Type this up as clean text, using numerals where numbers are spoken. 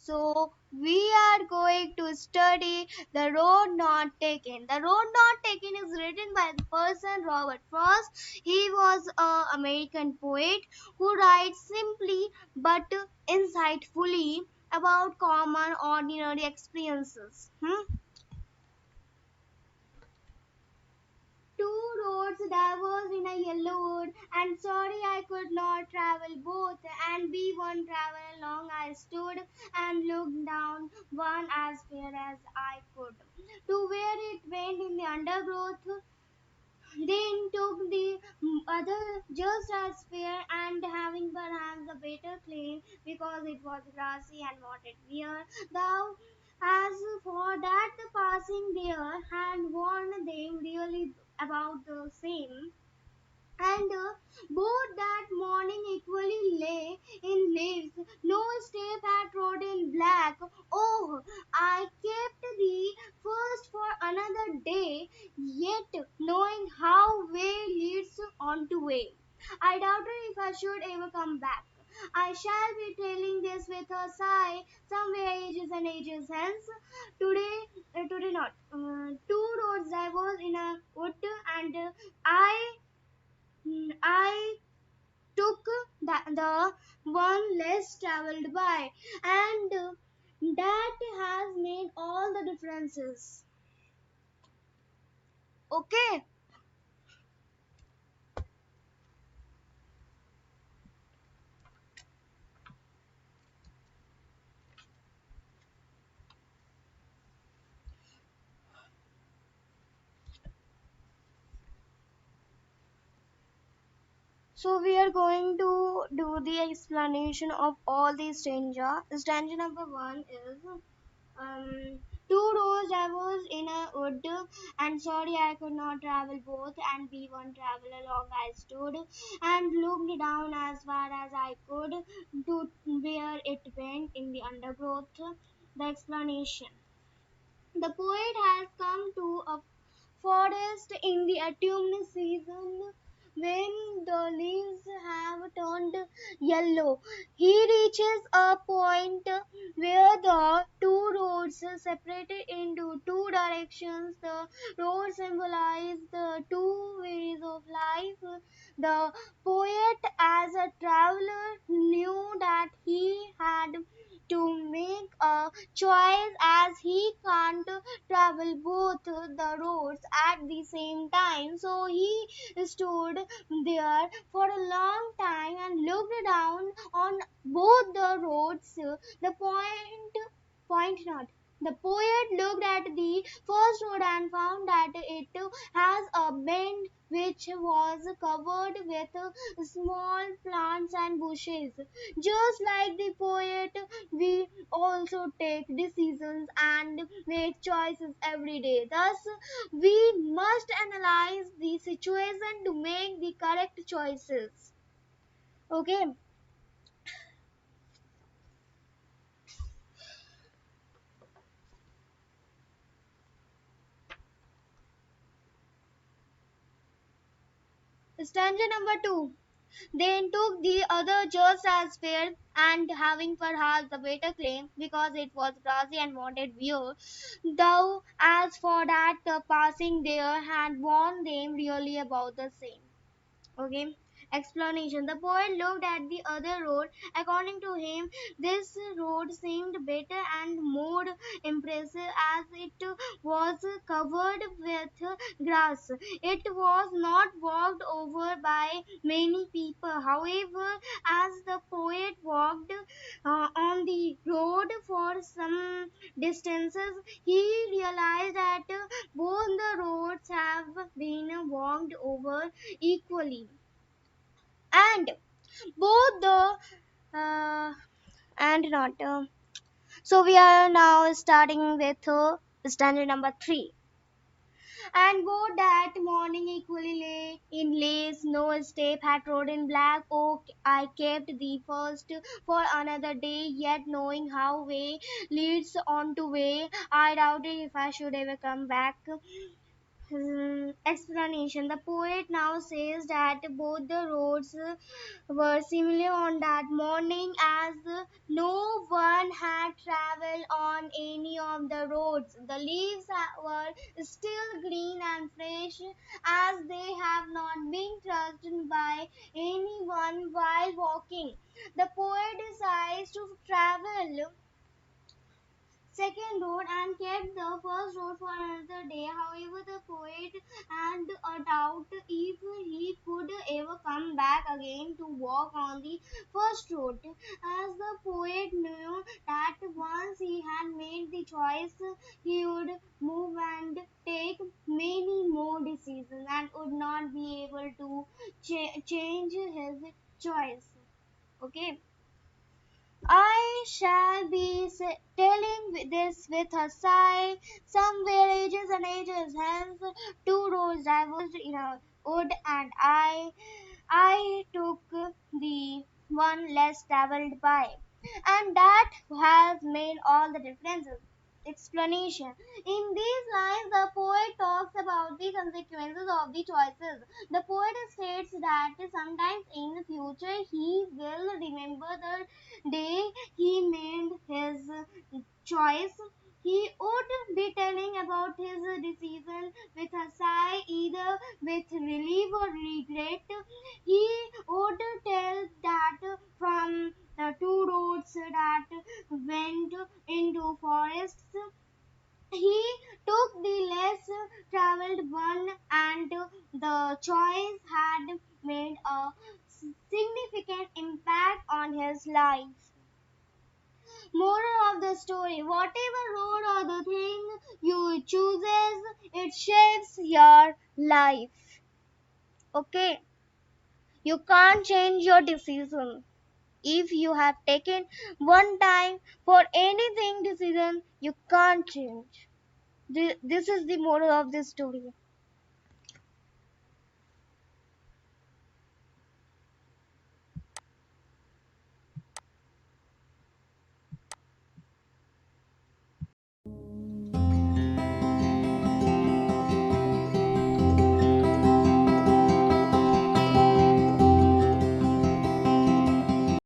So we are going to study The Road Not Taken. The Road Not Taken is written by the person Robert Frost. He was an American poet who writes simply but insightfully about common ordinary experiences. Two roads diverged in a yellow wood, and sorry I could not travel both, and be one travel along I stood and looked down one as fair as I could. To where it went in the undergrowth, then took the other just as fair and having perhaps a better claim because it was grassy and wanted beer. Thou as for that the passing there had warned them really about the same, and both that morning equally lay in leaves, no step had trod in black. Oh, I kept thee first for another day, yet knowing how way leads on to way. I doubted if I should ever come back. I shall be telling this with a sigh, somewhere ages and ages hence. Today, today not. Two roads I was in a wood, and I took the one less traveled by, and that has made all the differences. Okay, so we are going to do the explanation of all these stanza. Stanza number one is um, two rows I was in a wood, and sorry I could not travel both, and be one travel along I stood, and looked down as far as I could to where it went in the undergrowth. The explanation. The poet has come to a forest in the autumn season when the leaves have turned yellow. He reaches a point where the two roads separated into two directions. The road symbolizes the two ways of life. The poet, as a traveler, knew that he had to make a choice as he can't travel both the roads at the same time. So he stood there for a long time and looked down on both the roads. The point not. The poet looked at the first road and found that it has a bend which was covered with small plants and bushes. Just like the poet, we also take decisions and make choices every day. Thus, we must analyze the situation to make the correct choices. Okay. Stanza number two. Then took the other just as fair, and having perhaps the better claim, because it was grassy and wanted beer. Though as for that the passing there had warned them really about the same. Okay. Explanation. The poet looked at the other road. According to him, this road seemed better and more impressive as it was covered with grass. It was not walked over by many people. However, as the poet walked on the road for some distances, he realized that both the roads have been walked over equally, and both the uh, and not so we are now starting with standard number 3. And both that morning equally lay in lace, no step had trod in black oak. I kept the first for another day, yet knowing how way leads on to way, I doubted if I should ever come back. Explanation. The poet now says that both the roads were similar on that morning, as no one had traveled on any of the roads. The leaves were still green and fresh, as they have not been touched by anyone while walking. The poet decides to travel second road and kept the first road for another day. However, the poet had a doubt if he could ever come back again to walk on the first road, as the poet knew that once he had made the choice, he would move and take many more decisions and would not be able to change his choice. Okay. I shall be telling this with a sigh. Somewhere ages and ages hence, two roads diverged in a wood, and I took the one less traveled by, and that has made all the differences. Explanation. In these lines, the poet talks about the consequences of the choices. The poet states that sometimes in the future he will remember the day he made his choice. He would be telling about his decision with a sigh, either with relief or regret. He would tell that from the two roads that went into forests, he took the less traveled one, and the choice had made a significant impact on his life. Moral of the story: whatever road or the thing you chooses, it shapes your life. Okay, you can't change your decision. If you have taken one time for anything decision, you can't change. This is the moral of this story.